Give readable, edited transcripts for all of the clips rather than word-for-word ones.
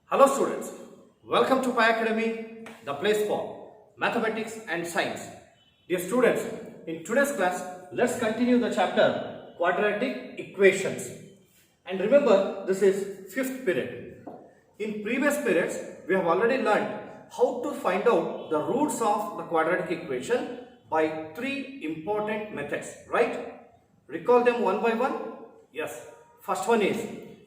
Hello students, welcome to Pi Academy, the place for mathematics and science. Dear students, in today's class, let's continue the chapter Quadratic Equations. And remember, this is 5th period. In previous periods, we have already learned how to find out the roots of the quadratic equation by 3 important methods, right? Recall them one by one? Yes. First one is,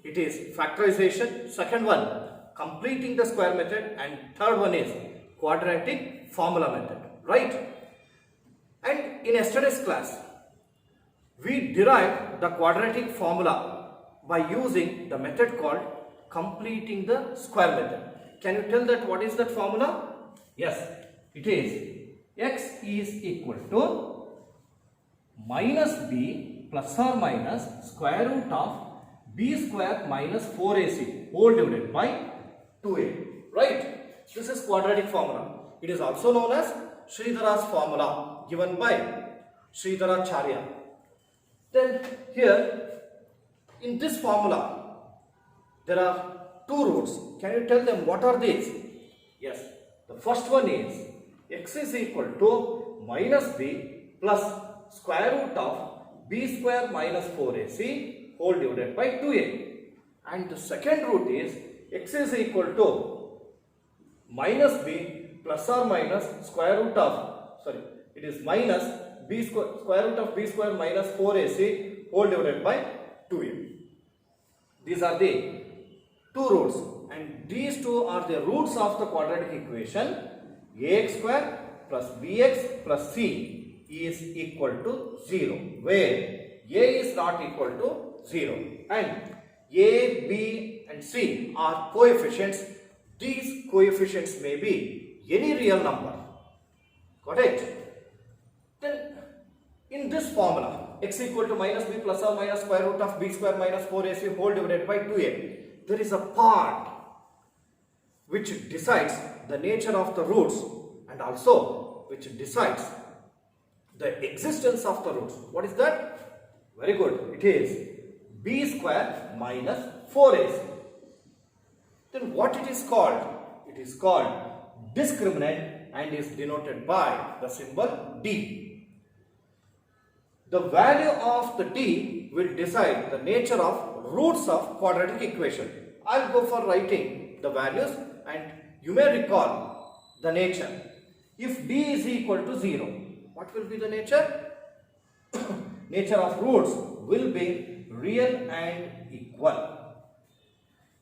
it is factorization. Second one, completing the square method, and third one is quadratic formula method, right? And in yesterday's class, we derived the quadratic formula by using the method called completing the square method. Can you tell that what is that formula? Yes, it is x is equal to minus b plus or minus square root of b square minus 4ac whole divided by 2a, right? This is quadratic formula. It is also known as Sridhara's formula given by Sridharacharya. Then here in this formula there are 2 roots. Can you tell them what are these? Yes, the first one is x is equal to minus b plus square root of b square minus 4ac whole divided by 2a. And the second root is x is equal to minus b plus or minus square root of, it is minus b square root of b square minus 4ac whole divided by 2a. These are the 2 roots, and these 2 are the roots of the quadratic equation. Ax square plus bx plus c is equal to 0, where a is not equal to 0 and a, b and c are coefficients. These coefficients may be any real number. Got it? Then in this formula, x equal to minus b plus or minus square root of b square minus 4ac whole divided by 2a, there is a part which decides the nature of the roots and also which decides the existence of the roots. What is that? Very good. It is b square minus 4ac. Then what it is called? It is called discriminant and is denoted by the symbol d. The value of the d will decide the nature of roots of quadratic equation. I'll go for writing the values and you may recall the nature. If d is equal to 0, what will be the nature? Nature of roots will be real and equal.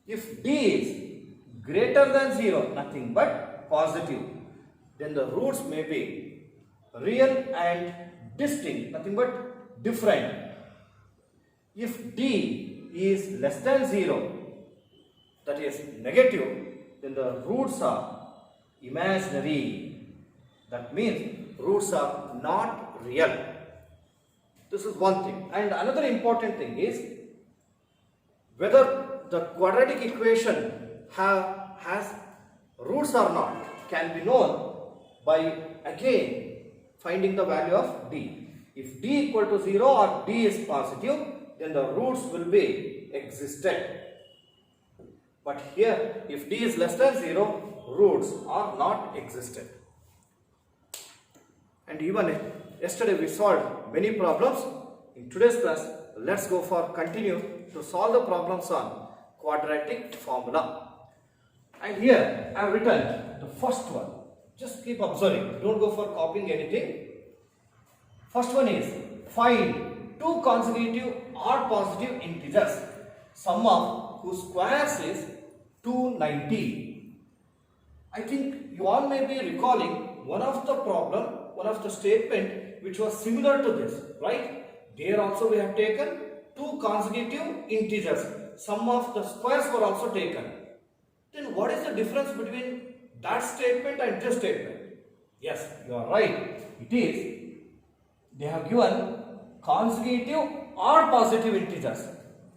If d is greater than 0, nothing but positive, then the roots may be real and distinct, nothing but different. If d is less than 0, that is negative, then the roots are imaginary. That means roots are not real. This is one thing. And another important thing is whether the quadratic equation has roots or not can be known by again finding the value of d. If d equal to 0 or d is positive, then the roots will be existent. But here, if d is less than 0, roots are not existent. And even yesterday we solved many problems. In today's class, let's go for continue to solve the problems on quadratic formula. And here I have written the first one. Just keep observing. Don't go for copying anything. First one is find 2 consecutive odd positive integers, sum of whose squares is 290. I think you all may be recalling one of the statement which was similar to this, right? There also we have taken 2 consecutive integers. Sum of the squares were also taken. Then what is the difference between that statement and this statement? Yes, you are right. It is, they have given consecutive or positive integers.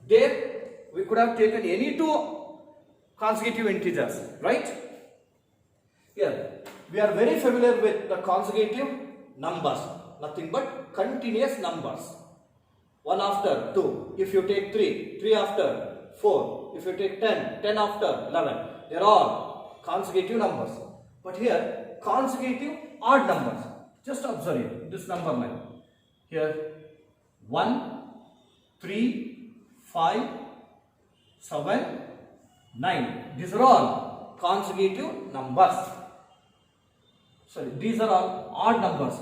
There we could have taken any 2 consecutive integers, right? Here we are very familiar with the consecutive numbers, nothing but continuous numbers. 1 after 2, if you take 3, 3 after 4, if you take 10, 10 after 11. they are all consecutive numbers. But here, consecutive odd numbers. Just observe here, this number line. Here, 1, 3, 5, 7, 9. These are all consecutive numbers. Sorry, these are all odd numbers.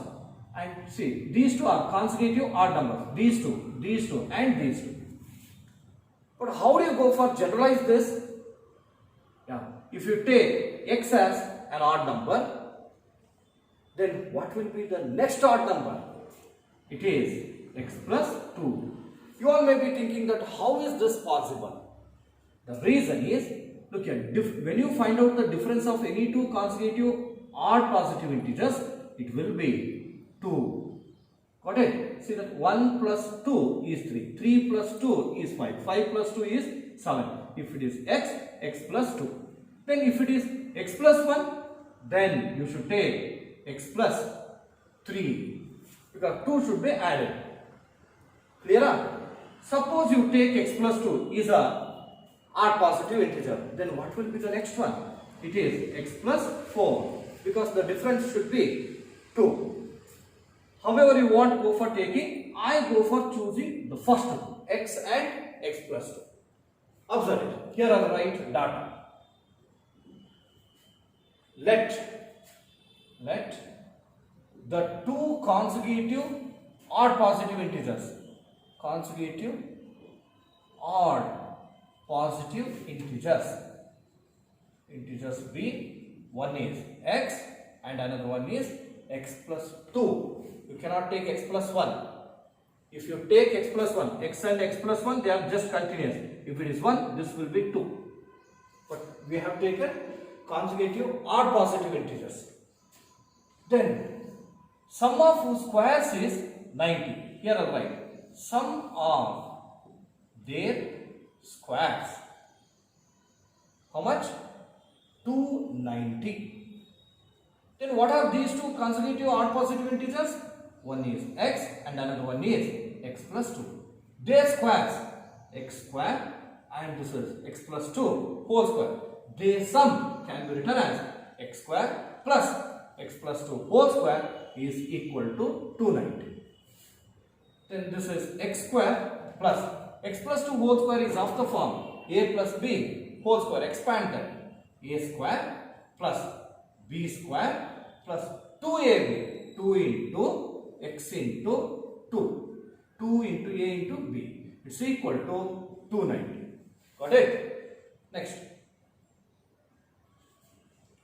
And see, these two are consecutive odd numbers. These two, and these two. But how do you go for generalize this? Yeah, if you take x as an odd number, then what will be the next odd number? It is x plus 2. You all may be thinking that how is this possible? The reason is, look here, when you find out the difference of any two consecutive odd positive integers, it will be 2. Got it? See that 1 plus 2 is 3, 3 plus 2 is 5, 5 plus 2 is 7. If it is x, x plus 2. Then if it is x plus 1, then you should take x plus 3, because 2 should be added. Clear? Suppose you take x plus 2 is a odd positive integer, then what will be the next one? It is x plus 4, because the difference should be 2. However you want to go for taking, I go for choosing the first one, x and x plus 2. Observe it. Here are the right data. Let the two consecutive odd positive integers, consecutive odd positive integers be, one is x and another one is x plus 2. You cannot take x plus 1. If you take x plus 1, x and x plus 1, they are just continuous. If it is 1, this will be 2. But we have taken consecutive odd positive integers. Then sum of whose squares is 90. Here I write sum of their squares. How much? 290. Then what are these two consecutive odd positive integers? One is x and another one is x plus 2. Their squares, x square and this is x plus 2 whole square. Their sum can be written as x square plus x plus 2 whole square is equal to 290. Then this is x square plus x plus 2 whole square is of the form a plus b whole square expanded. A square plus b square plus 2ab, 2 into x into 2, 2 into a into b. It's equal to 290. Got it? Next.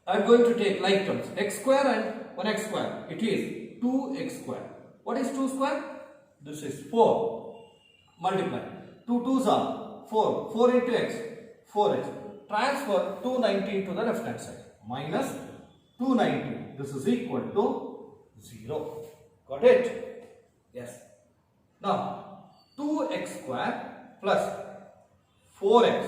I am going to take like terms, x square and 1x square. It is 2x square. What is 2 square? This is 4. Multiply. 2 2s are 4. 4 into x, 4x. Transfer 290 to the left hand side. Minus 290. This is equal to 0. Got it? Yes. Now, 2x square plus 4x.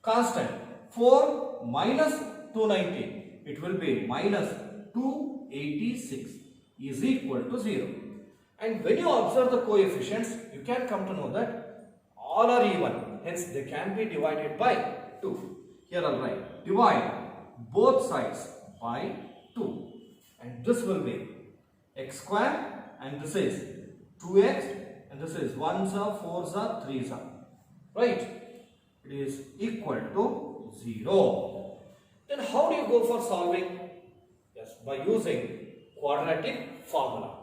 Constant. 4 minus 290. It will be minus 286 is equal to 0. And when you observe the coefficients, you can come to know that all are even. Hence, they can be divided by 2. Here I'll write, divide both sides by 2. And this will be x square and this is 2x and this is 1s are, 4s are, 3s are. Right? It is equal to 0. Then how do you go for solving? Yes, by using quadratic formula.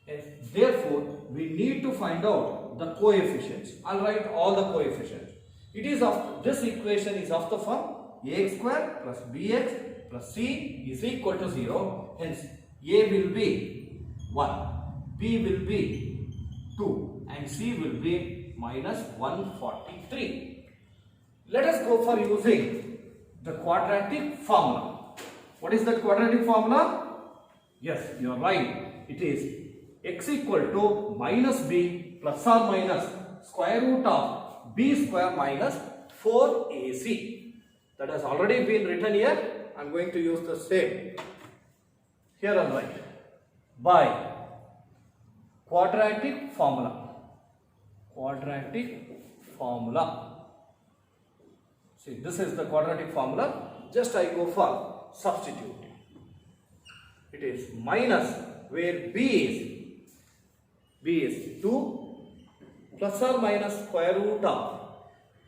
And therefore, we need to find out the coefficients. I'll write all the coefficients. It is of this equation is of the form ax square plus bx plus c is equal to 0. Hence, a will be 1, b will be 2 and c will be minus 143. Let us go for using the quadratic formula. What is that quadratic formula? Yes, you are right. It is x equal to minus b plus or minus square root of b square minus 4ac. That has already been written here. I am going to use the same. Here I am write by quadratic formula. Quadratic formula. See, this is the quadratic formula. Just I go for substitute. It is minus where b is 2 plus or minus square root of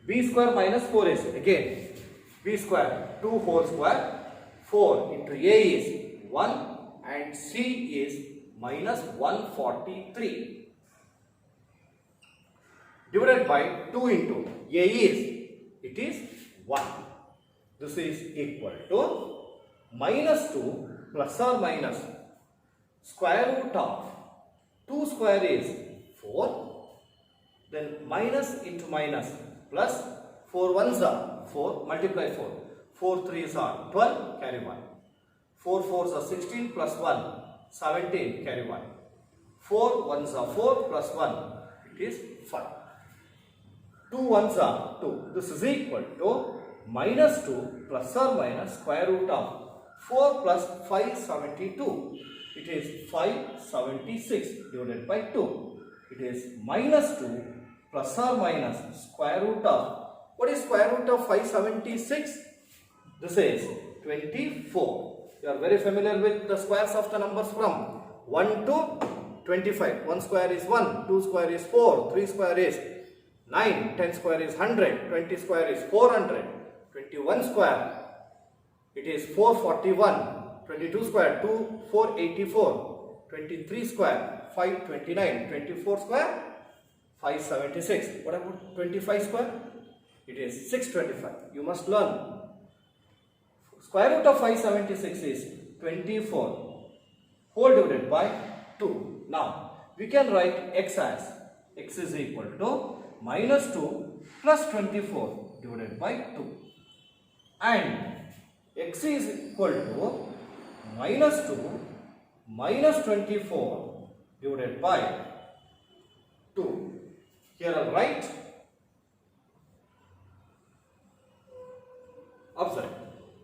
b square minus 4ac. Again, b square 2 whole square, 4 into a is 1 and c is minus 143 divided by 2 into a is, it is 1. This is equal to minus 2 plus or minus square root of 2 square is 4, then minus into minus plus 4 ones are 4, multiply 4, 4 threes are 12, carry 1, 4 fours are 16 plus 1, 17, carry 1, 4 ones are 4 plus 1, it is 5, 2 ones are 2, this is equal to minus 2 plus or minus square root of 4 plus 572, it is 576 divided by 2, it is minus 2 plus or minus square root of, what is square root of 576? This is 24. You are very familiar with the squares of the numbers from 1 to 25. 1 square is 1, 2 square is 4, 3 square is 9, 10 square is 100, 20 square is 400, 21 square it is 441, 22 square 484, 23 square 529, 24 square 576. What about 25 square? It is 625. You must learn. Square root of 576 is 24 whole divided by 2. Now we can write x as x is equal to minus 2 plus 24 divided by 2, and x is equal to minus 2 minus 24 divided by 2. Here I write, observe,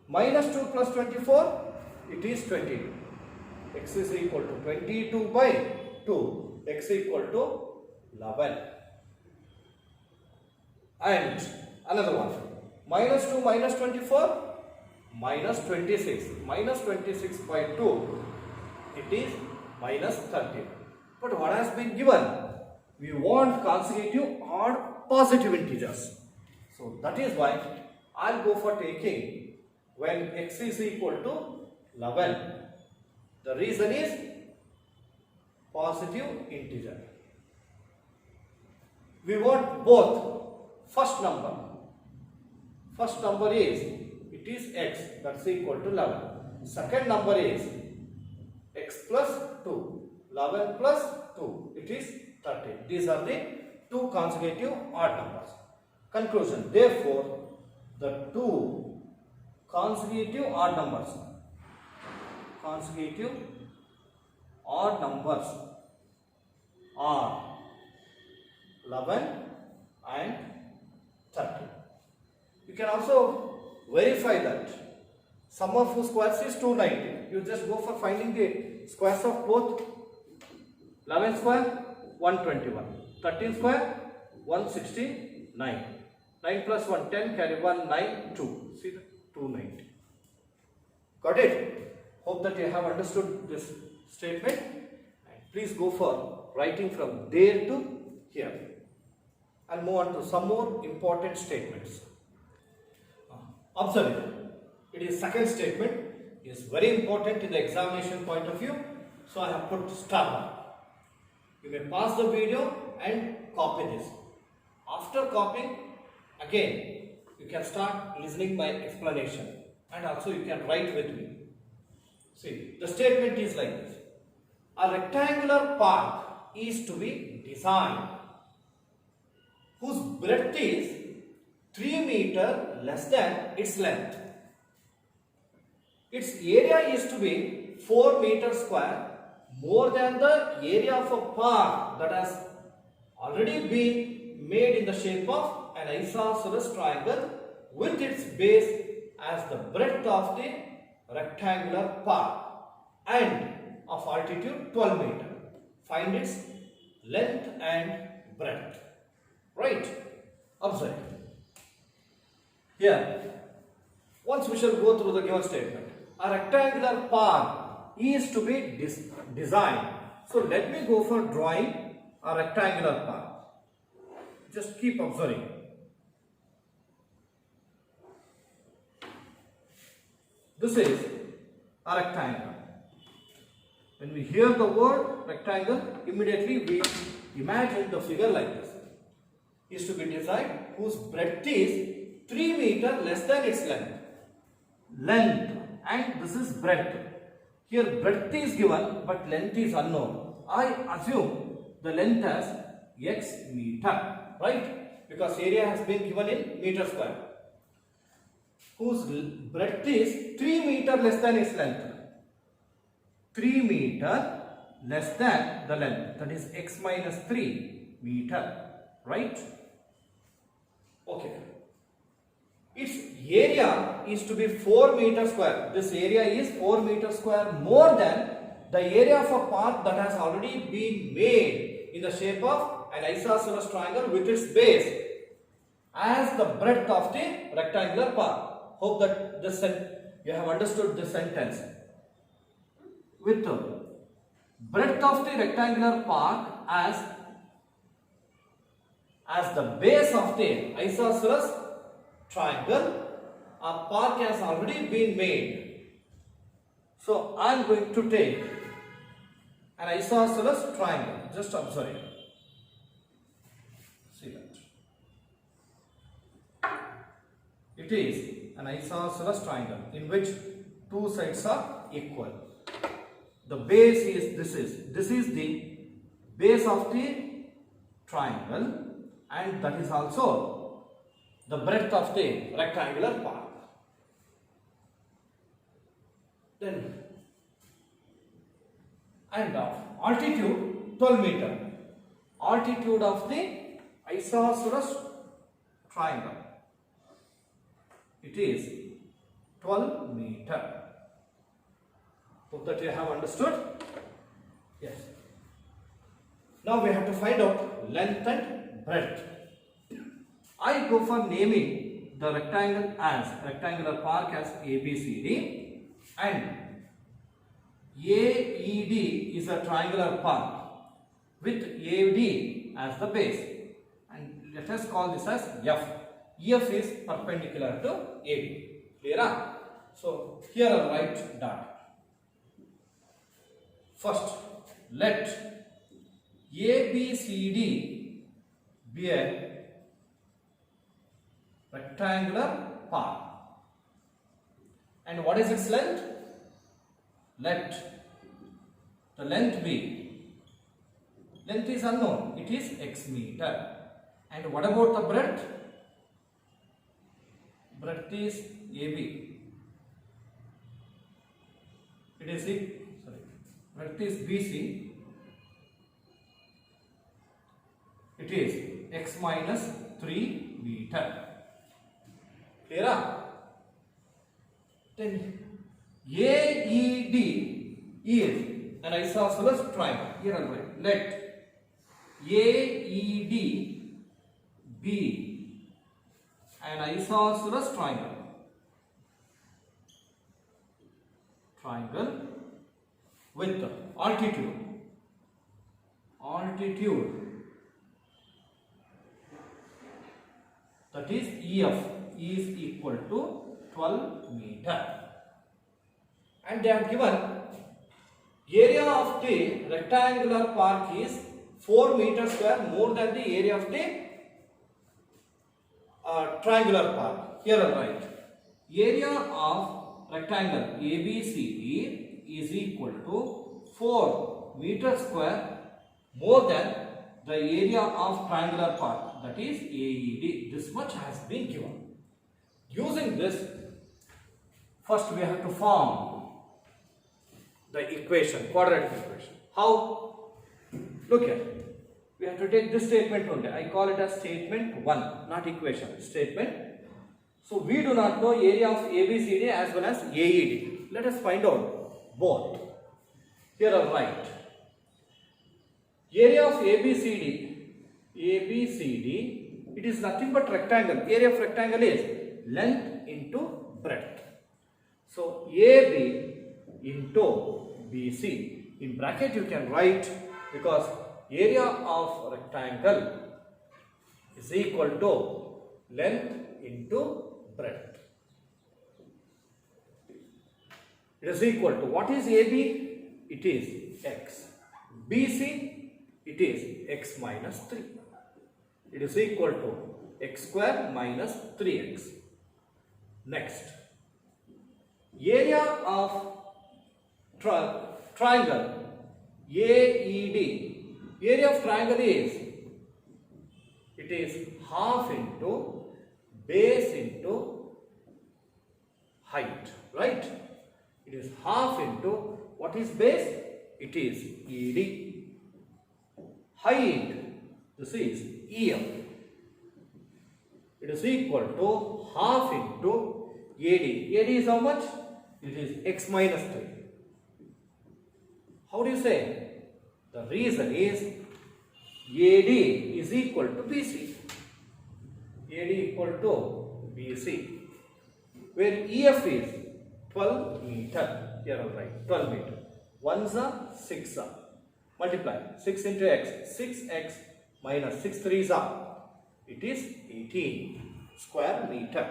minus 2 plus 24, it is 22. X is equal to 22 by 2, x equal to 11. And another one, minus 2 minus 24, minus 26. Minus 26 by 2, it is minus 13. But what has been given? We want consecutive odd positive integers. So that is why I'll go for taking when x is equal to 11. The reason is positive integer. We want both. First number is, it is x, that's equal to 11. Second number is x plus 2, 11 plus 2, it is 13. These are the two consecutive odd numbers. Conclusion, therefore the two consecutive odd numbers are 11 and 13. You can also verify that sum of whose squares is 290. You just go for finding the squares of both. 11 square 121, 13 square 169, 9 plus 1 10, carry 1 9 2. See the 290. Got it? Hope that you have understood this statement, and please go for writing from there to here. I'll move on to some more important statements. Observe it. It is second statement. It is very important in the examination point of view. So I have put star mark. You may pause the video and copy this. After copying, again you can start listening my explanation, and also you can write with me. See, the statement is like this. A rectangular park is to be designed whose breadth is 3 meters less than its length. Its area is to be 4 meters square, more than the area of a park that has already been made in the shape of an isosceles triangle with its base as the breadth of the rectangular park and of altitude 12 meters. Find its length and breadth. Right? Observe. Here, once we shall go through the given statement. A rectangular park is to be designed. So let me go for drawing a rectangular park. Just keep observing. This is a rectangle. When we hear the word rectangle, immediately we imagine the figure like this. Is to be designed whose breadth is 3 meters less than its length. Length and this is breadth. Here breadth is given but length is unknown. I assume the length as x meter, right? Because area has been given in meter square. Whose breadth is 3 meters less than its length. 3 meters less than the length, that is x minus 3 meter, right? Okay. Its area is to be 4 meters square. This area is 4 meters square more than the area of a park that has already been made in the shape of an isosceles triangle with its base as the breadth of the rectangular park. Hope that you have understood this sentence. With the breadth of the rectangular park as the base of the isosceles triangle, a park has already been made. So I am going to take an isosceles triangle. Just observe it. See that. It is an isosceles triangle in which two sides are equal. The base is this is the base of the triangle, and that is also the breadth of the rectangular park. Then and altitude 12 meter. Altitude of the isosceles triangle. It is 12 meter. Hope that you have understood. Yes. Now we have to find out length and breadth. I go for naming the rectangular park as ABCD, and AED is a triangular park with AD as the base, and let us call this as F. F is perpendicular to AD. Clear? So here I'll write dot. First, let ABCD be a rectangular park. And what is its length? Let the length be, length is unknown, it is x meter. And what about the breadth? Breadth is AB. It is breadth is BC. It is x minus 3 meter. Clear? Then AED is an isosceles triangle. Here I will write. Let AED be an isosceles triangle. Triangle with altitude. Altitude, that is EF, is equal to 12 meter. And they have given area of the rectangular park is 4 meters square more than the area of the triangular park. Here I write area of rectangle ABCD is equal to 4 meters square more than the area of triangular park, that is AED. This much has been given. Using this, first we have to form the equation, quadratic equation. How? Look here. We have to take this statement only. I call it as statement 1, not equation, statement. So we do not know area of ABCD as well as AED. Let us find out both. Here I write area of ABCD, it is nothing but rectangle. Area of rectangle is length into breadth. So AB into BC. In bracket you can write, because area of rectangle is equal to length into breadth. It is equal to, what is AB? It is x. BC, it is x minus 3. It is equal to x square minus 3x. Next, area of triangle AED. Area of triangle is, it is half into base into height, right? It is half into, what is base? It is ED. Height, this is EF. It is equal to half into AD. AD is how much? It is x minus 3. How do you say? The reason is AD is equal to BC. AD equal to BC. Where EF is 12 meter. Here I will write 12 meter. 1s are 6 are. Multiply 6 into x. 6x minus 6 3s are. It is 18 square meter.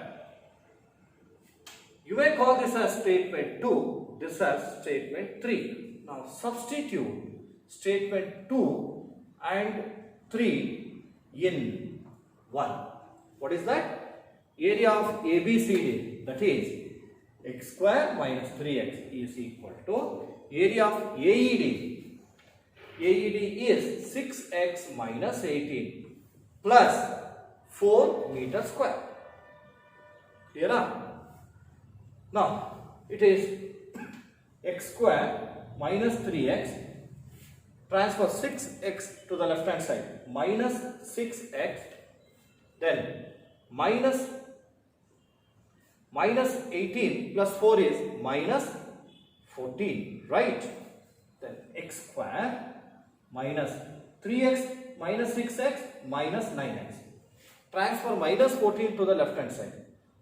You may call this as statement 2. This as statement 3. Now substitute statement 2 and 3 in 1. What is that? Area of ABCD, that is x square minus 3x is equal to area of AED. AED is 6x minus 18 plus 4 meter square. Clear? Now it is x square minus 3x. Transfer 6x to the left hand side. Minus 6x. Then minus 18 plus 4 is minus 14. Right? Then x square minus 3x minus 6x minus 9x. Transfer minus 14 to the left hand side.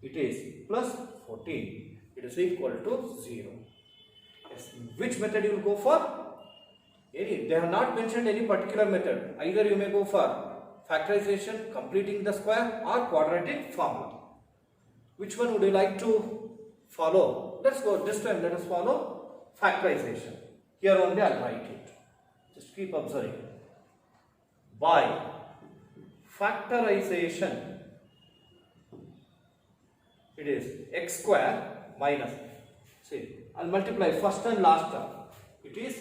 It is plus 14. It is equal to 0. Yes. Which method you will go for? They have not mentioned any particular method. Either you may go for factorization, completing the square, or quadratic formula. Which one would you like to follow? Let's go, this time let us follow factorization. Here only I will write it. Just keep observing. By factorization, it is x square minus, see, I will multiply first and last term. It is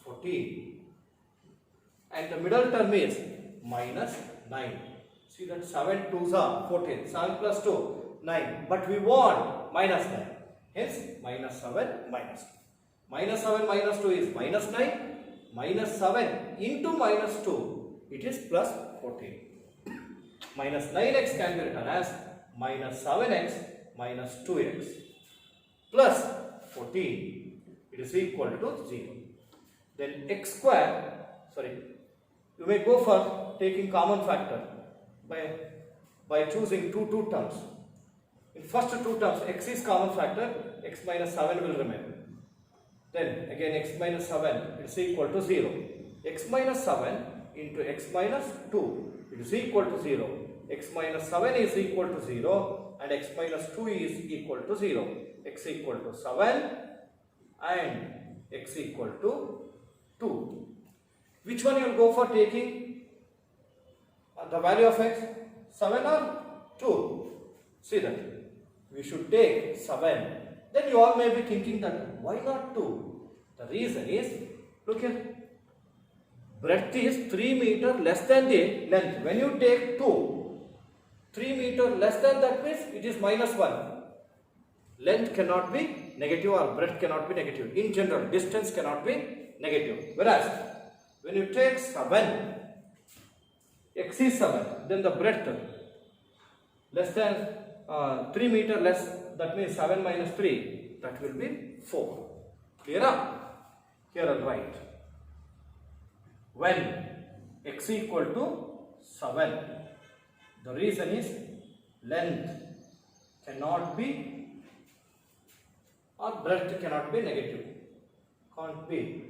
14. And the middle term is minus 9. See that 7 2s are 14. 7 plus 2, 9. But we want minus 9. Hence, minus 7 minus 2. Minus 7 minus 2 is minus 9. Minus 7 into minus 2, it is plus 14. Minus 9x can be written as minus 7x minus 2x plus 14. It is equal to 0. Then x square, you may go for taking common factor by choosing two terms. In first two terms, x is common factor, x minus 7 will remain. Then again x minus 7 is equal to 0. X minus 7 into x minus 2, it is equal to 0. X minus 7 is equal to 0 and x minus 2 is equal to 0. X equal to 7 and x equal to 2. Which one you will go for taking the value of x? 7 or 2? See that. We should take 7. Then you all may be thinking that why not 2? The reason is, look here. Breadth is 3 meter less than the length. When you take 2, 3 meter less than that means it is minus 1. Length cannot be negative or breadth cannot be negative. In general, distance cannot be negative. Whereas, when you take 7, x is 7, then the breadth less than 3 meter less, that means 7 minus 3, that will be 4. Clear? Here I will write. When x equal to 7, the reason is length cannot be, or breadth cannot be negative. Can't be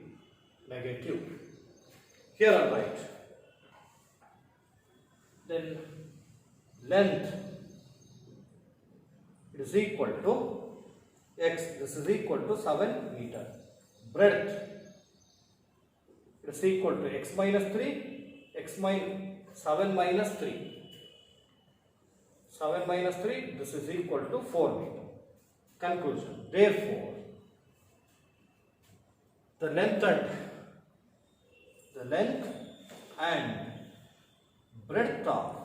negative. Here I'll write. Then length is equal to x. This is equal to 7 meter. Breadth is equal to x minus 3, x minus 7 minus 3. 7 minus 3, this is equal to 4 meter. Conclusion. Therefore, the length and breadth of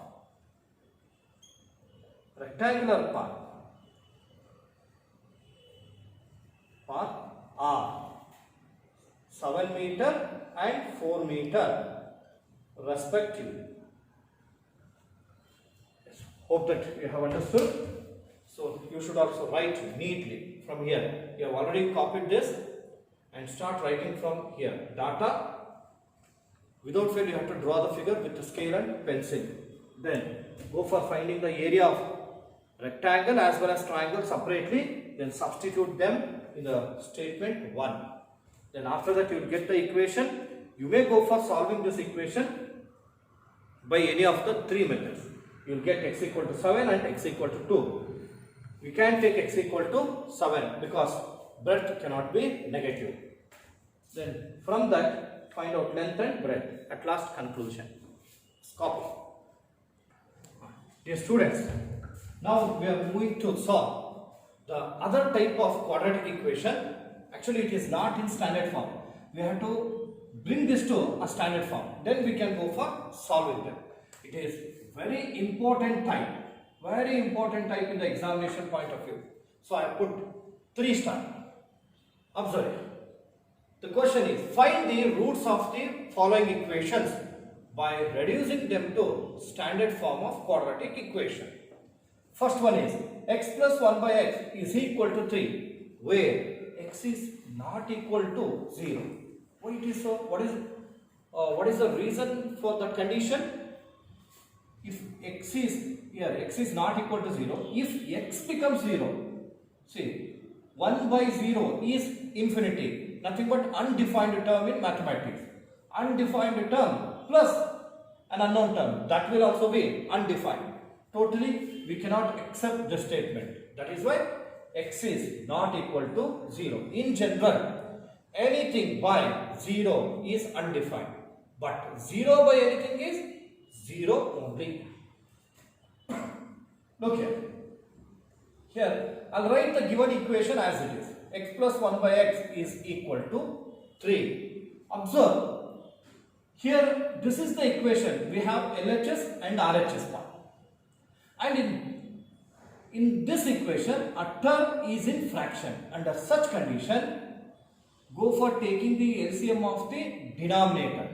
rectangular part are 7 meter and 4 meter respectively. Hope that you have understood. So you should also write neatly from here. You have already copied this and start writing from here. Data. Without fail you have to draw the figure with the scale and pencil. Then go for finding the area of rectangle as well as triangle separately. Then substitute them in the statement 1. Then after that you will get the equation. You may go for solving this equation by any of the 3 methods. You will get x equal to 7 and x equal to 2. We can take x equal to 7 because breadth cannot be negative. Then from that find out length and breadth. At last conclusion. Copy. Dear students, now we are moving to solve the other type of quadratic equation. Actually it is not in standard form. We have to bring this to a standard form. Then we can go for solving them. It is very important type in the examination point of view. So I put 3 star. Observe. The question is, find the roots of the following equations by reducing them to standard form of quadratic equation. First one is x plus 1 by x is equal to 3, where x is not equal to 0. Why it is so? What is the reason for that condition? If x is not equal to 0, if x becomes 0, see, 1 by 0 is infinity, nothing but undefined term in mathematics. Undefined term plus an unknown term, that will also be undefined. Totally, we cannot accept this statement. That is why x is not equal to 0. In general, anything by 0 is undefined, but 0 by anything is 0 only. Look here. Here, I'll write the given equation as it is. X plus 1 by x is equal to 3. Observe. Here, this is the equation. We have LHS and RHS part. And in this equation, a term is in fraction. Under such condition, go for taking the LCM of the denominator.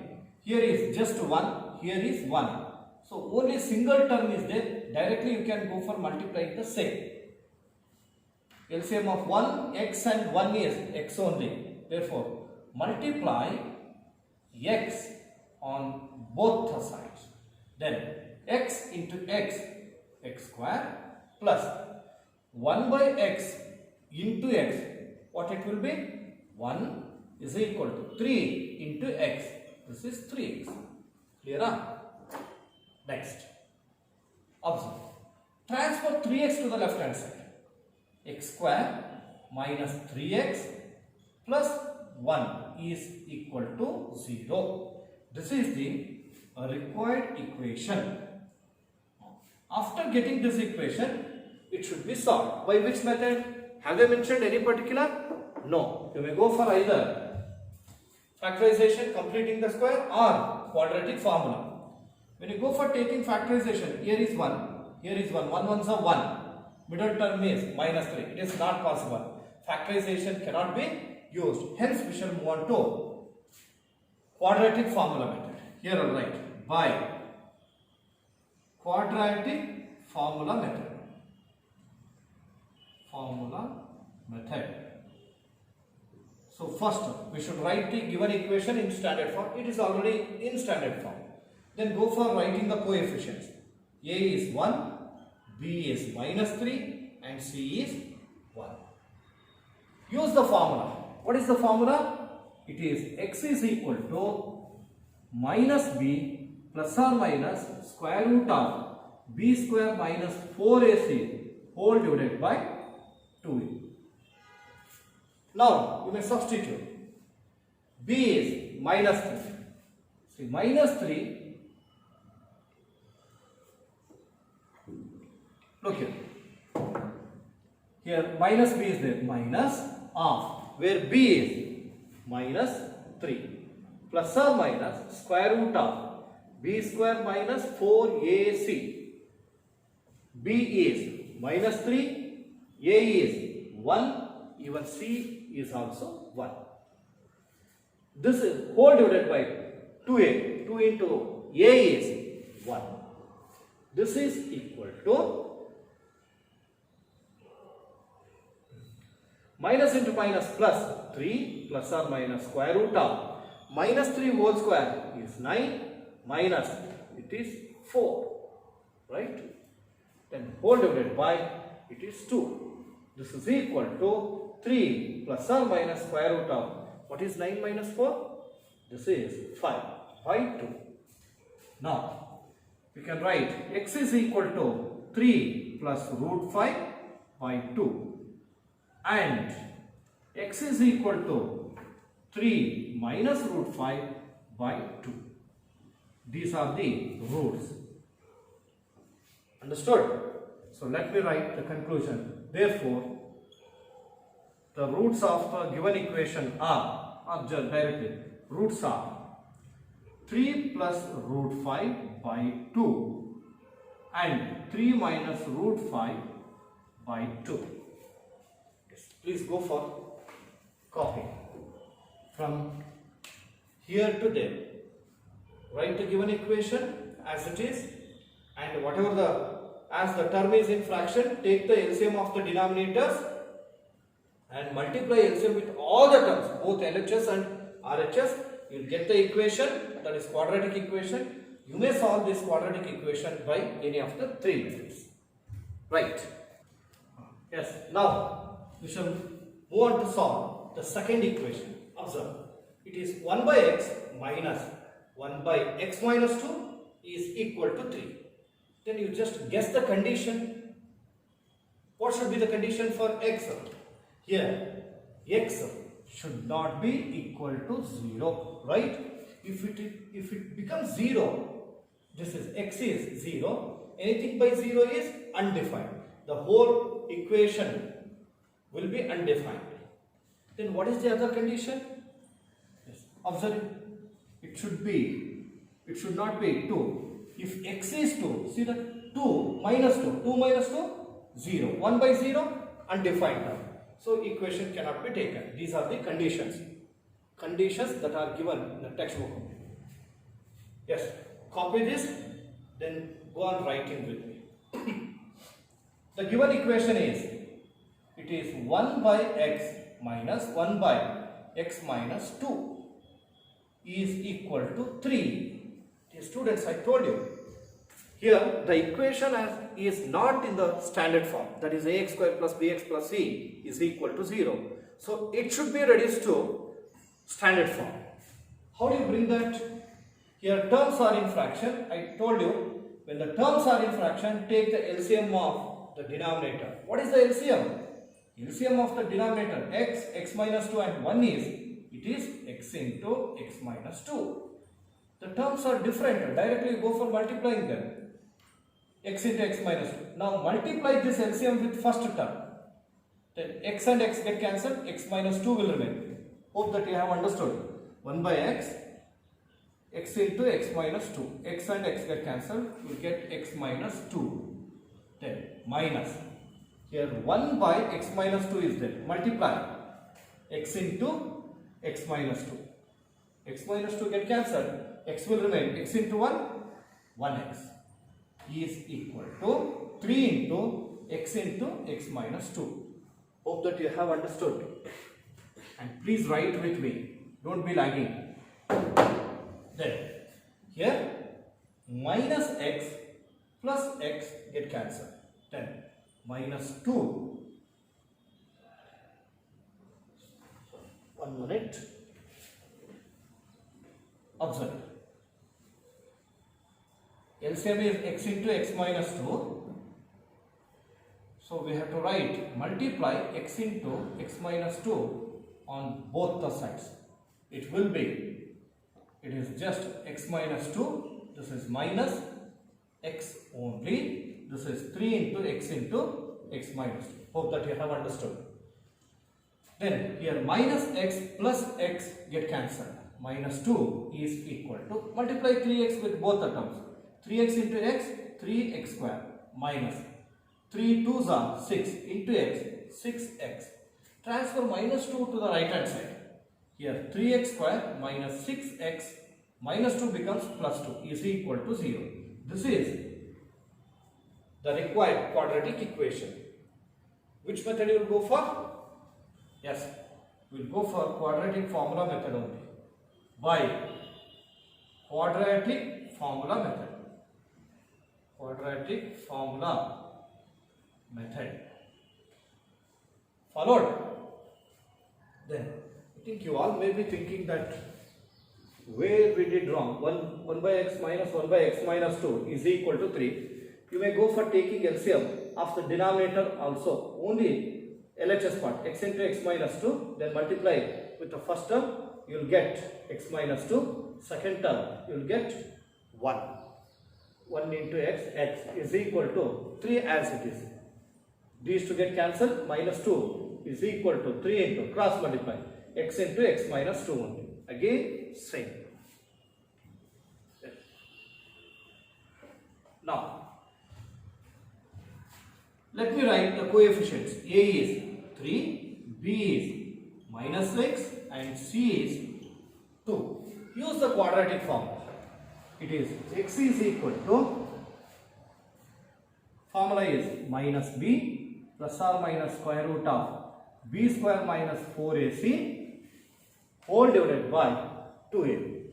Here is just 1, here is 1. So only single term is there. Directly you can go for multiplying the same. LCM of 1, x and 1 is x only. Therefore, multiply x on both the sides. Then x into x, x square, plus 1 by x into x. What it will be? 1 is equal to 3 into x. This is 3x. Clear? Next. Observe. Transfer 3x to the left hand side. X square minus 3x plus 1 is equal to 0. This is the required equation. After getting this equation, it should be solved. By which method? Have they mentioned any particular? No. You may go for either factorization, completing the square, or quadratic formula. When you go for taking factorization, here is 1, here is 1, 1 ones are 1. Middle term is minus 3. It is not possible. Factorization cannot be used. Hence, we shall move on to quadratic formula method. Here I will write by quadratic formula method. So first, we should write the given equation in standard form. It is already in standard form. Then go for writing the coefficients. A is 1, B is minus 3, and and C is 1. Use the formula. What is the formula? It is x is equal to minus b plus or minus square root of b square minus 4ac whole divided by 2a. Now you may substitute. B is minus 3. See, minus 3. Look here. Here minus b is there. Minus of, where b is minus 3. Plus or minus square root of b square minus 4ac. B is minus 3. A is 1. Even c is also 1. This is whole divided by 2a. 2 into a is 1. This is equal to minus into minus plus 3 plus or minus square root of minus 3 whole square is 9 minus it is 4, right? Then whole divided by it is 2. This is equal to 3 plus or minus square root of what is 9 minus 4? This is 5 by 2. Now we can write x is equal to 3 plus root 5 by 2. And x is equal to 3 minus root 5 by 2. These are the roots. Understood? So let me write the conclusion. Therefore, the roots of the given equation are, observe directly, roots are 3 plus root 5 by 2 and 3 minus root 5 by 2. Please go for copy from here to there. Write the given equation as it is, and whatever as the term is in fraction, take the LCM of the denominators and multiply LCM with all the terms, both LHS and RHS. You will get the equation, that is quadratic equation. You may solve this quadratic equation by any of the 3 methods. Right. Yes. Now we shall move on to solve the second equation. Observe, it is 1 by x minus 1 by x minus 2 is equal to 3. Then you just guess the condition. What should be the condition for x? Here, x should not be equal to 0, right? If it becomes 0, this is x is 0. Anything by 0 is undefined. The whole equation will be undefined. Then what is the other condition? Yes. Observe, it should not be 2. If x is 2, see that 2 minus 2, 2 minus 2, 0. 1 by 0, undefined term. So equation cannot be taken. These are the conditions. Conditions that are given in the textbook. Yes. Copy this, then go on writing with me. The given equation is, it is 1 by x minus 1 by x minus 2 is equal to 3. Dear students, I told you, here the equation is not in the standard form, that is ax square plus bx plus c is equal to 0. So it should be reduced to standard form. How do you bring that? Here terms are in fraction. I told you, when the terms are in fraction, take the LCM of the denominator. What is the LCM? LCM of the denominator, x minus 2 and 1 is, it is x into x minus 2. The terms are different. Directly go for multiplying them. X into x minus 2. Now multiply this LCM with first term. Then x and x get cancelled. X minus 2 will remain. Hope that you have understood. 1 by x into x minus 2. X and x get cancelled. You get x minus 2. Then minus. Here 1 by x minus 2 is there. Multiply. X into x minus 2. X minus 2 get cancelled. X will remain. X into 1, 1x is equal to 3 into x minus 2. Hope that you have understood. And please write with me. Don't be lagging. Then here minus x plus x get cancelled. Then minus 2. 1 minute. Observe. LCM is x into x minus 2. So we have to write multiply x into x minus 2 on both the sides. It is just x minus 2. This is minus x only. This is 3 into x minus 2. Hope that you have understood. Then here minus x plus x get cancelled. Minus 2 is equal to, multiply 3x with both the terms. 3x into x, 3x square minus 3 2s are 6 into x, 6x. Transfer minus 2 to the right hand side. Here 3x square minus 6x minus 2 becomes plus 2 is equal to 0. This is the required quadratic equation. Which method you will go for? Yes, we will go for quadratic formula method only. By quadratic formula method. Quadratic formula method. Followed? Then I think you all may be thinking that where we did wrong. 1 by x minus 1 by x minus 2 is equal to 3. You may go for taking LCM of the denominator also. Only LHS part, x into x minus 2, then multiply with the first term, you will get x minus 2. Second term, you will get 1. 1 into x is equal to 3 as it is. These two get cancelled, minus 2 is equal to 3 into cross multiply x into x minus 2 only. Again, same. Now, let me write the coefficients. A is 3, B is minus 6 and C is 2. Use the quadratic formula. It is x is equal to, formula is minus b plus or minus square root of b square minus 4ac whole divided by 2a.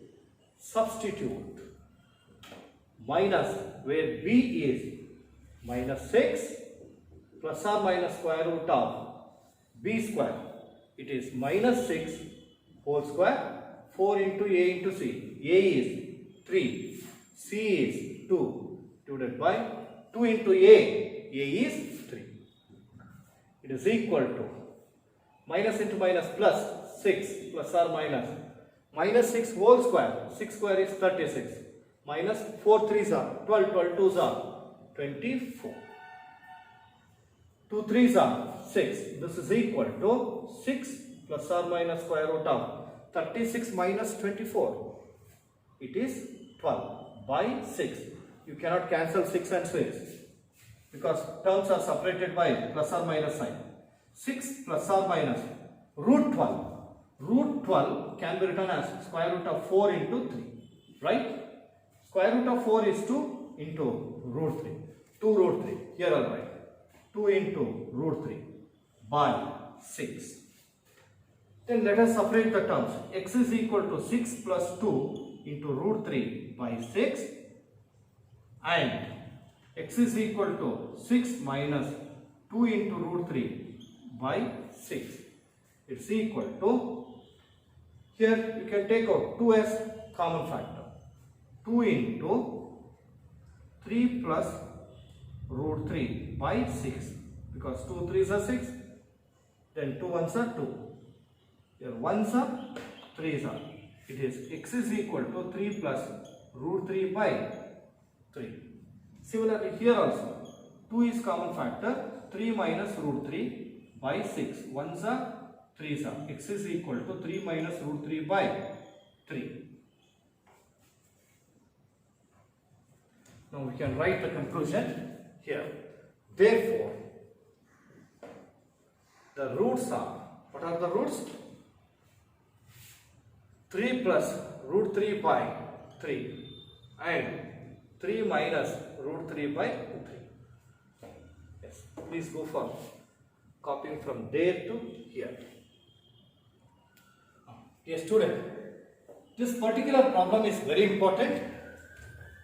Substitute minus where b is minus 6 plus or minus square root of b square. It is minus 6 whole square, 4 into a into c. A is 3, c is 2 divided by 2 into a is 3. It is equal to minus into minus plus 6 plus or minus 6 whole square. 6 square is 36 minus 4 3s are 12, 12 2s are 24. 2 3s are 6. This is equal to 6 plus or minus square root of 36 minus 24. It is 12 by 6. You cannot cancel 6 and 6 because terms are separated by plus or minus sign. 6 plus or minus root 12. Root 12 can be written as square root of 4 into 3. Right? Square root of 4 is 2 into root 3. 2 root 3. Here I'll write. 2 into root 3 by 6. Then let us separate the terms. X is equal to 6 plus 2 into root 3 by 6 and x is equal to 6 minus 2 into root 3 by 6. It's equal to, here you can take out 2 as common factor. 2 into 3 plus root 3 by 6 because 2 3s are 6, then 2 1s are 2. Here 1s are 3s are. It is x is equal to 3 plus root 3 by 3. Similarly here also 2 is common factor, 3 minus root 3 by 6. 1s are 3s are. X is equal to 3 minus root 3 by 3. Now we can write the conclusion here. Therefore, the roots are, what are the roots? 3 plus root 3 by 3 and 3 minus root 3 by 3. Yes, please go for copying from there to here. Yes, student, this particular problem is very important.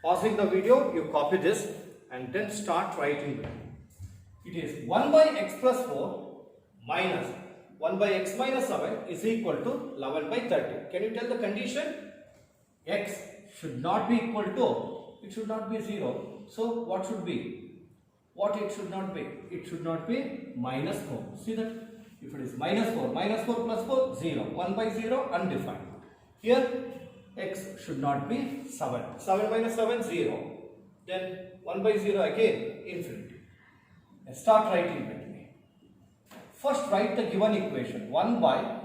Pausing the video, you copy this and then start writing. it is 1 by x plus 4 minus 1 by x minus 7 is equal to 11 by 30. Can you tell the condition? X should not be equal to, it should not be 0. So what should be? What it should not be? It should not be minus 4. See that? If it is minus 4 plus 4, 0. 1 by 0, undefined. Here, x should not be 7. 7 minus 7, 0. Then 1 by 0 again, infinity. Let's start writing with me. First write the given equation. 1 by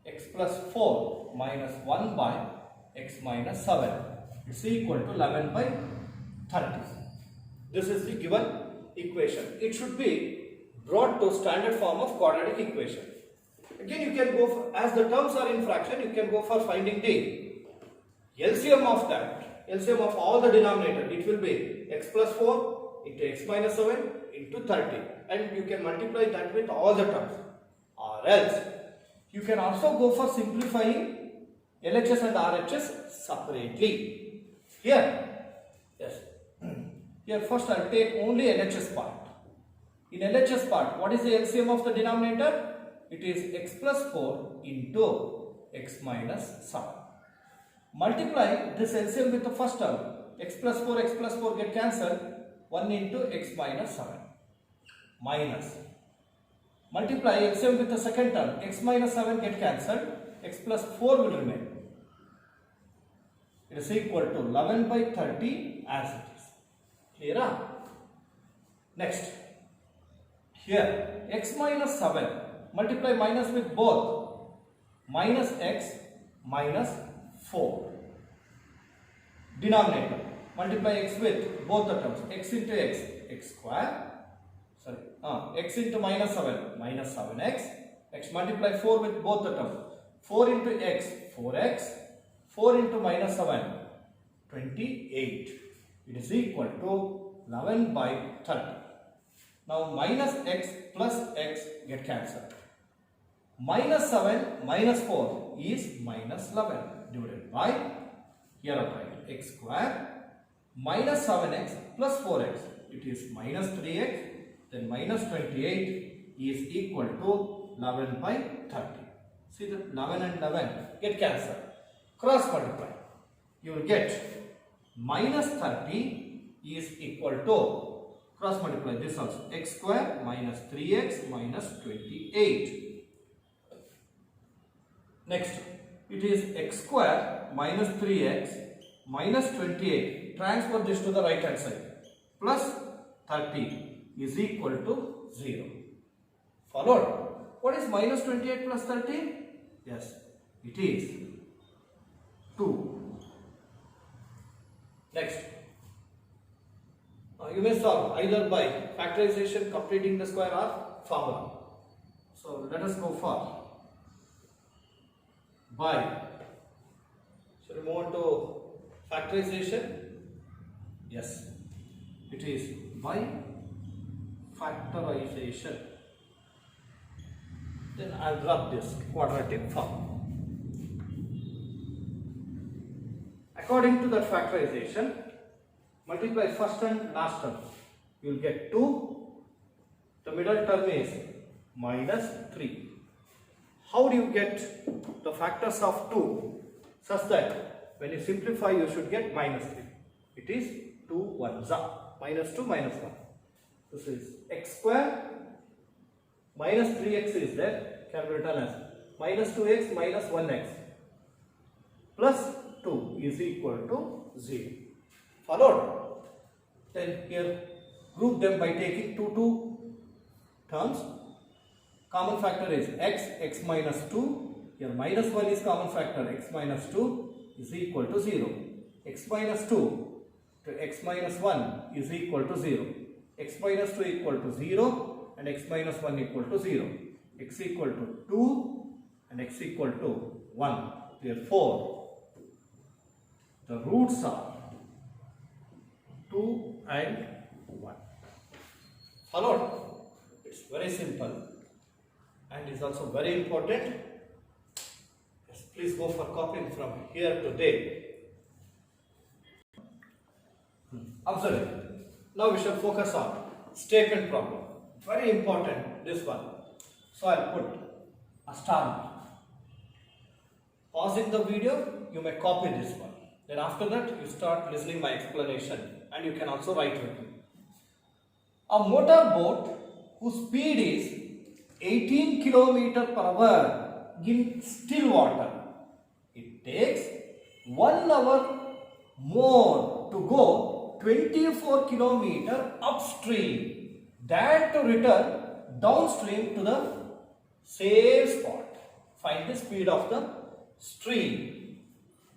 x plus 4 minus 1 by x minus 7 is equal to 11 by 30. This is the given equation. It should be brought to standard form of quadratic equation. Again you can go for, as the terms are in fraction, you can go for finding the LCM of that. LCM of all the denominator, it will be x plus 4 into x minus 7 into 30, and you can multiply that with all the terms. Or else you can also go for simplifying LHS and RHS separately. Here, yes, here first I will take only LHS part. In LHS part, what is the LCM of the denominator? It is x plus 4 into x minus 7. Multiply this LCM with the first term. X plus 4 get cancelled. 1 into x minus 7. Minus. Multiply LCM with the second term. X minus 7 get cancelled. X plus 4 will remain. It is equal to 11 by 30 as it is. Clear? Next. Here, x minus 7. Multiply minus with both. Minus x minus 4. Denominator. Multiply x with both the terms. X into x, x square. Sorry, x into minus 7, minus 7x. Next, multiply 4 with both the terms. 4 into x, 4x. 4 into minus 7, 28. It is equal to 11 by 30. Now, minus x plus x get cancelled. Minus 7 minus 4 is minus 11 divided by, here I write x square minus 7x plus 4x. It is minus 3x, then minus 28 is equal to 11 by 30. See that 11 and 11 get cancelled. Cross multiply. You will get minus 30 is equal to, cross multiply this also, x square minus 3x minus 28. Next, it is x square minus 3x minus 28. Transfer this to the right hand side. Plus 30 is equal to 0. Followed. What is minus 28 plus 30? Yes, it is 2. Next. You may solve either by factorization, completing the square, or formula. So let us go for by. Shall we move on to factorization? Yes, it is by factorization. Then I will rub this quadratic form. According to that factorization, multiply first and last term. You will get 2. The middle term is minus 3. How do you get the factors of 2 such that when you simplify you should get minus 3? It is 2 ones are minus 2 minus 1. This is x square minus 3x is there, can be written as minus 2x minus 1x plus 2 is equal to 0. Followed. Then here group them by taking two terms. Common factor is x, x minus 2. Here minus 1 is common factor, x minus 2 is equal to 0. X minus 2 to x minus 1 is equal to 0. X minus 2 equal to 0 and x minus 1 equal to 0. X equal to 2 and x equal to 1. Therefore, the roots are 2 and 1. Followed. It's very simple and is also very important. Yes, please go for copying from here to there. Observe. Now we shall focus on statement problem. very important, this one. So I'll put a star. Pausing the video, you may copy this one. Then after that, you start listening my explanation and you can also write with me. A motor boat whose speed is 18 km per hour in still water. It takes 1 hour more to go 24 km upstream than to return downstream to the same spot. Find the speed of the stream.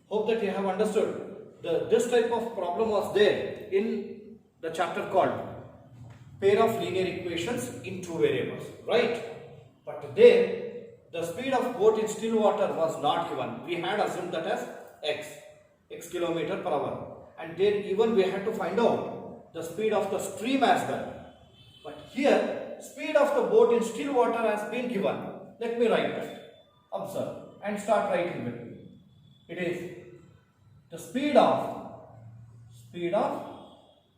Hope that you have understood. This type of problem was there in the chapter called pair of linear equations in two variables, right? But there the speed of boat in still water was not given. We had assumed that as x km per hour, and there even we had to find out the speed of the stream as well. But here speed of the boat in still water has been given. Let me write that. Observe and start writing with me. It is the speed of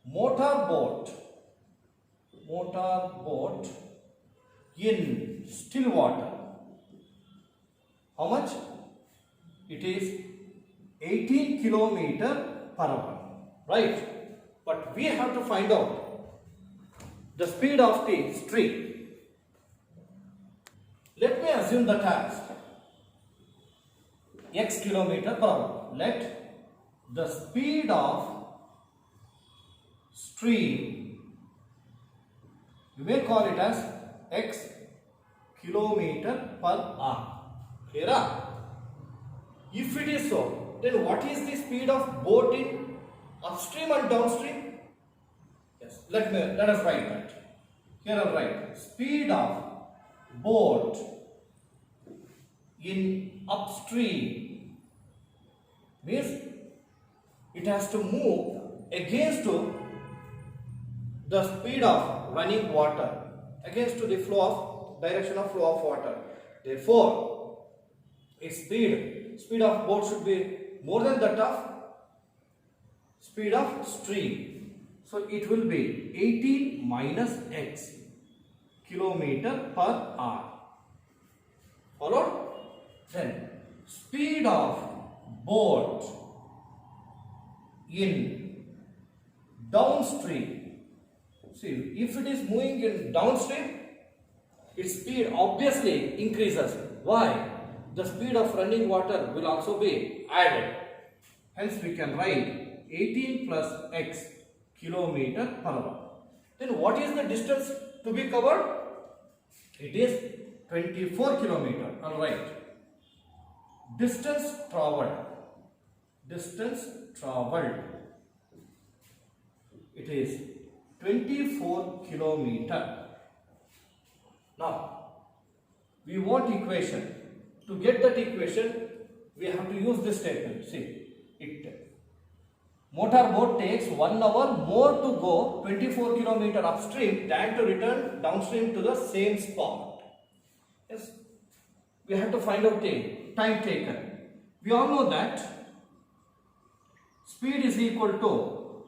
motor boat in still water. How much? It is 18 km per hour, right? But we have to find out the speed of the stream. Let me assume that as x km per hour. Let the speed of stream, you may call it as x km per hour. Clear? If it is so, then what is the speed of boat in upstream and downstream? Yes, let us write that. Here I'll write speed of boat in upstream means it has to move against to the speed of running water, against to the direction of flow of water. Therefore, its speed of boat should be more than that of speed of stream. So it will be 18 minus x km per hour. Followed? Then speed of boat in downstream. See, if it is moving in downstream, its speed obviously increases. Why? The speed of running water will also be added. Hence we can write 18 plus x km per hour. Then what is the distance to be covered? It is 24 km. Alright. Distance traveled. It is 24 km. Now, we want equation. To get that equation, we have to use this statement. See, motor boat takes 1 hour more to go 24 km upstream than to return downstream to the same spot. Yes, we have to find out the time taken. We all know that speed is equal to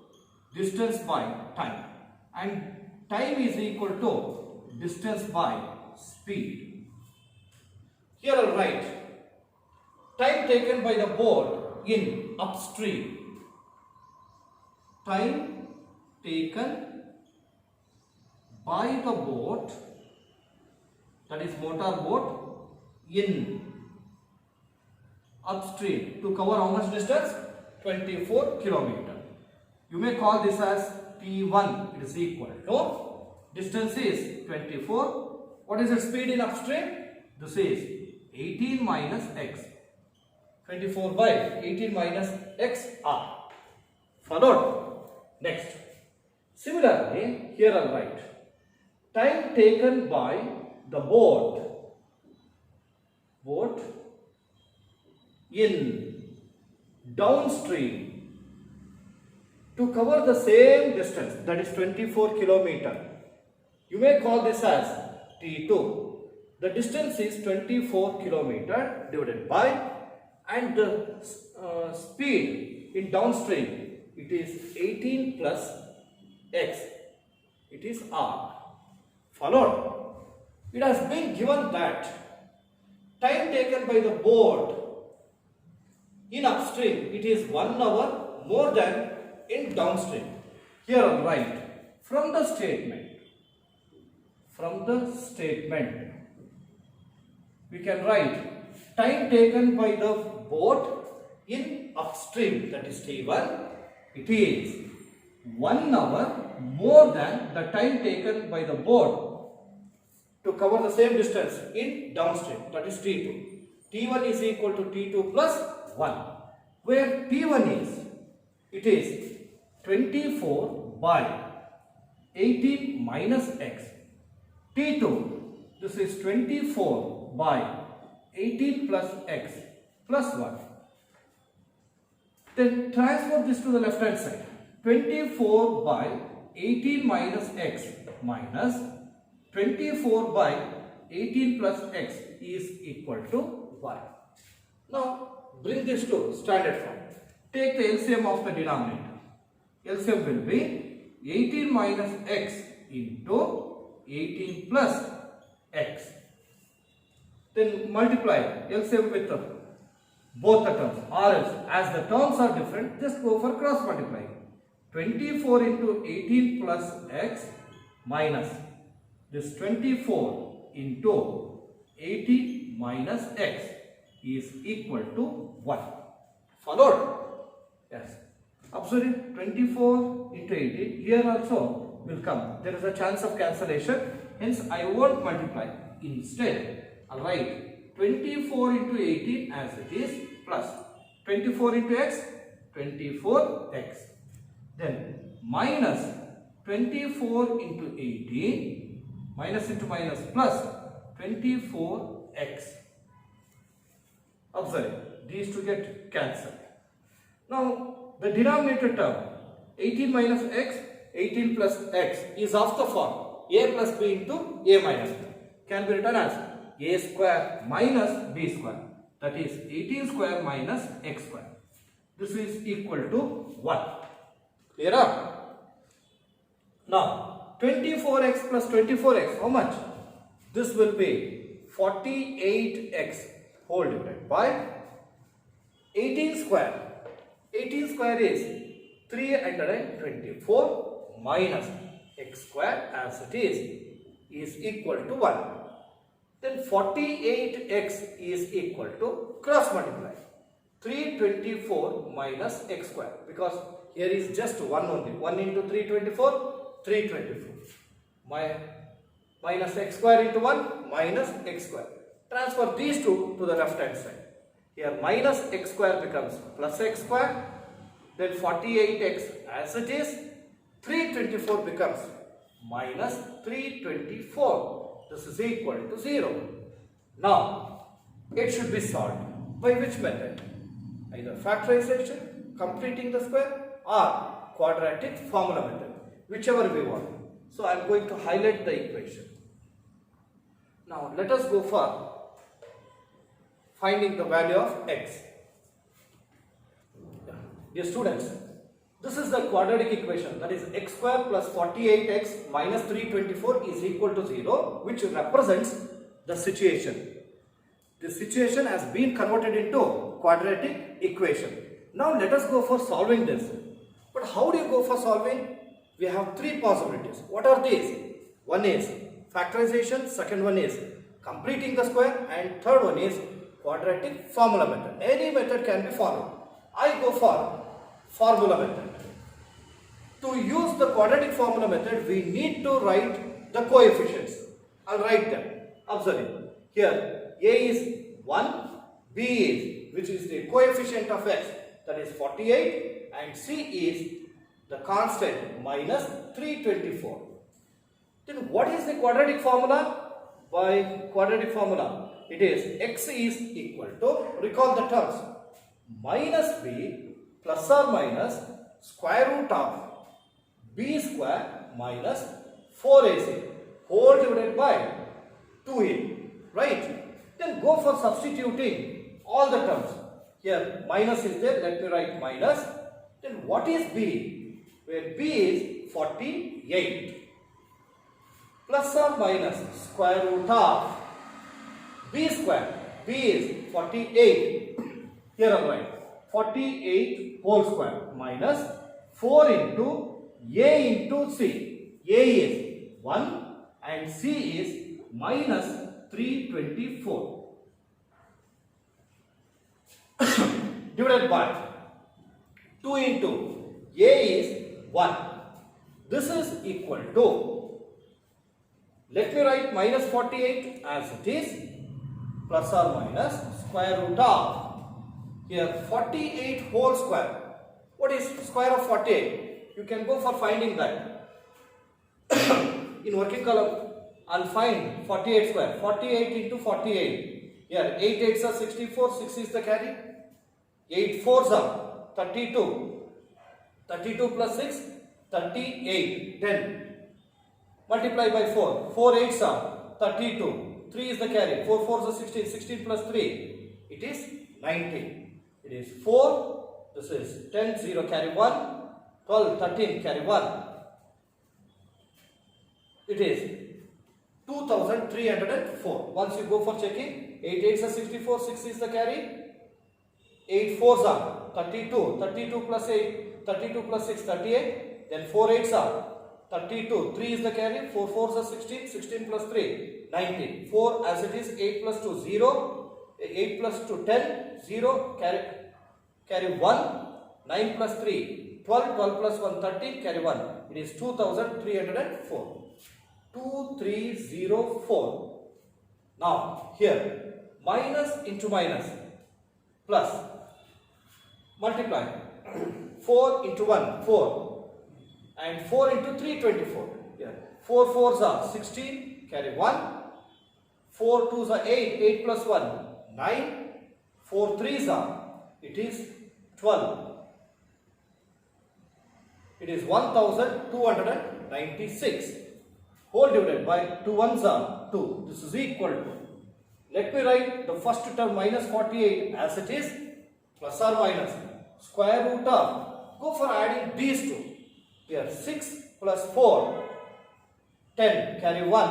distance by time, and time is equal to distance by speed. Here I'll write time taken by the boat in upstream. Time taken by the boat, that is motor boat, in upstream to cover how much distance? 24 km. You may call this as T1. It is equal to distance is 24. What is the speed in upstream? This is 18 minus x. 24 by 18 minus x r. Followed? Next. Similarly, here I'll write time taken by the boat in downstream to cover the same distance, that is 24 km. You may call this as T2. The distance is 24 km divided by, and the speed in downstream, it is 18 plus x, it is r. Followed, it has been given that time taken by the board in upstream, it is 1 hour more than in downstream. Here I'll write from the statement we can write time taken by the boat in upstream, that is T1, it is 1 hour more than the time taken by the boat to cover the same distance in downstream, that is T2. T1 is equal to T2 plus 1, where T1 is, it is 24 by 18 minus x. T2, this is 24 by 18 plus x plus 1. Then transfer this to the left hand side. 24 by 18 minus x minus 24 by 18 plus x is equal to 1. Now bring this to standard form. Take the LCM of the denominator. LCM will be 18 minus x into 18 plus x. Then multiply LCM with both the terms, or else as the terms are different, just go for cross multiplying. 24 into 18 plus x minus this 24 into 18 minus x is equal to 1. Followed? Yes. Observe it, 24 into 18. Here also will come. There is a chance of cancellation. Hence, I won't multiply. Instead, I'll write 24 into 18 as it is plus 24 into x, 24x. Then minus 24 into 18, minus into minus plus 24x. Observe, these two get cancelled. Now, the denominator term 18 minus x, 18 plus x is of the form a plus b into a minus b. Can be written as a square minus b square. That is 18 square minus x square. This is equal to 1. Clear up? Now 24x plus 24x, how much? This will be 48x whole divided by 18 square. 18 square is 324 minus x square as it is equal to 1. Then 48x is equal to cross multiply 324 minus x square, because here is just 1 only. 1 into 324, 324. Minus x square into 1 minus x square. Transfer these two to the left hand side. Here minus x square becomes plus x square. Then 48x as it is. 324 becomes minus 324. This is equal to 0. Now, it should be solved. By which method? Either factorization, completing the square, or quadratic formula method. Whichever we want. So, I am going to highlight the equation. Now, let us go for finding the value of x. Dear students, this is the quadratic equation, that is x square plus 48x minus 324 is equal to 0, which represents the situation. The situation has been converted into quadratic equation. Now let us go for solving this. But how do you go for solving? We have three possibilities. What are these? One is factorization, second one is completing the square, and third one is quadratic formula method. Any method can be followed. I go for formula method. To use the quadratic formula method, we need to write the coefficients. I'll write them. Observe it. Here, A is 1, B is, which is the coefficient of x, that is 48, and C is the constant minus 324. Then what is the quadratic formula? By quadratic formula, it is x is equal to, recall the terms, minus b plus or minus square root of b square minus 4ac whole divided by 2a, right? Then go for substituting all the terms. Here minus is there, let me write minus. Then what is b? Where b is 48. plus or minus square root of b square. B is 48. Here I write 48 whole square minus 4 into a into c. A is 1 and c is minus 324 divided by 2 into a is 1. This is equal to, let me write minus 48 as it is, plus or minus square root of, here 48 whole square. What is square of 48? You can go for finding that. In working column, I'll find 48 square. 48 into 48. Here 8 8s are 64, 6 is the carry. 8 4s are 32. 32 plus 6, 38. 10. Multiply by 4. 4 8s are 32. 3 is the carry. 4 4s are 16. 16 plus 3. It is 19. It is 4. This is 10, 0 carry 1. 12, 13 carry 1. It is 2304. Once you go for checking, 8 8s are 64. 6 is the carry. 8 4s are 32. 32 plus 8. 32 plus 6, 38. Then 4 8s are 32. 3 is the carry. 4 4s are 16. 16 plus 3, 19. 4 as it is. 8 plus 2, 0. 8 plus 2, 10. 0. Carry 1. 9 plus 3, 12. 12 plus 1, 13. Carry 1. It is 2304. 2304. Now here minus into minus plus multiply. 4 into 1, 4. And 4 into 3, 24. Yeah. 4 4s are 16. Carry 1. 4 2s are 8. 8 plus 1, 9. 4 3s are, it is 12. It is 1296. Whole divided by 2 1s are 2. This is equal to, let me write the first term minus 48 as it is, plus or minus square root of, go for adding these two. Here 6 plus 4, 10, carry 1.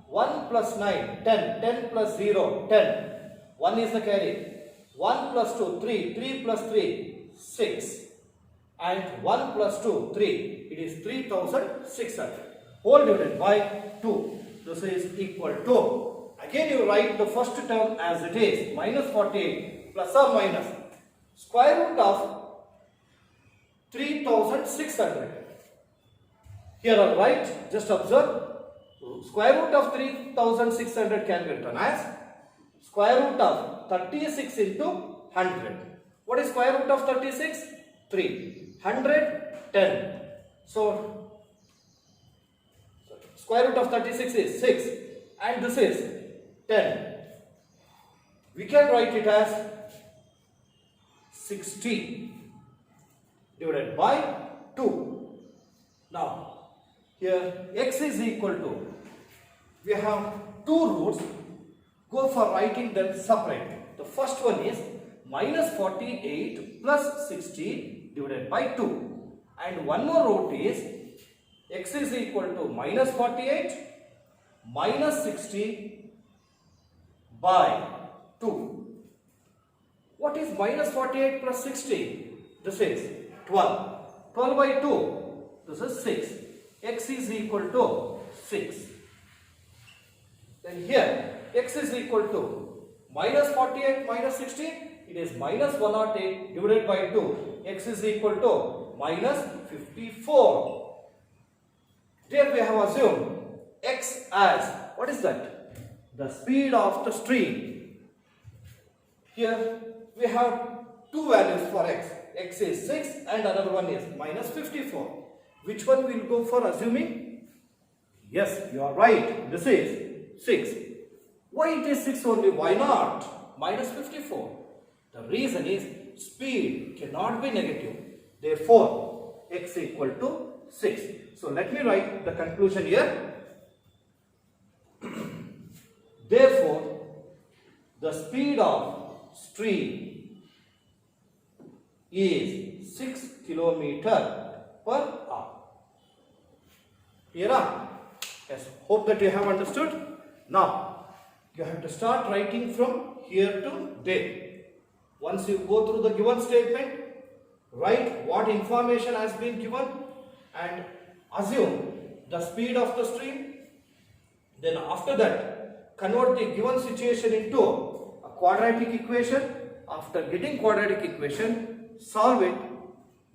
1 plus 9, 10. 10 plus 0, 10. 1 is the carry. 1 plus 2, 3. 3 plus 3, 6. And 1 plus 2, 3. It is 3600. Whole divided by 2. This is equal to, again you write the first term as it is, minus 48 plus or minus square root of 3600. Here I write, just observe, square root of 3600 can be written as square root of 36 into 100. What is square root of 36? 3. 100, 10. So square root of 36 is 6 and this is 10. We can write it as 60 divided by 2. Now here x is equal to, we have two roots, go for writing them separately. The first one is minus 48 plus 60 divided by 2. And one more root is x is equal to minus 48 minus 60 by 2. What is minus 48 plus 60? This is 12. 12 by 2. This is 6. X is equal to 6. Then here x is equal to minus 48 minus 60. It is minus 108 divided by 2. X is equal to minus 54. There we have assumed x as, what is that? The speed of the stream. Here we have two values for x. X is 6 and another one is minus 54. Which one will go for assuming? Yes, you are right. This is 6. Why it is 6 only? Why not minus 54? The reason is speed cannot be negative. Therefore, x equal to 6. So let me write the conclusion here. Therefore, the speed of stream is 6 km per hour. Here, Yes, hope that you have understood. Now, you have to start writing from here to there. Once you go through the given statement, write what information has been given and assume the speed of the stream. Then after that, convert the given situation into a quadratic equation. After getting quadratic equation, solve it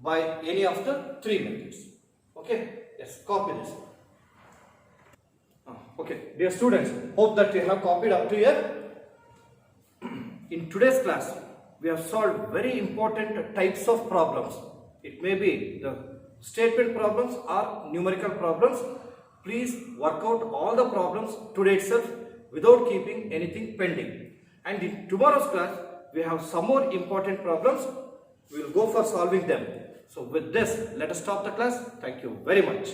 by any of the three methods. Okay, yes, copy this. Okay, dear students, hope that you have copied up to here. In today's class, we have solved very important types of problems. It may be the statement problems or numerical problems. Please work out all the problems today itself without keeping anything pending. And in tomorrow's class, we have some more important problems. We will go for solving them. So with this, let us stop the class. Thank you very much.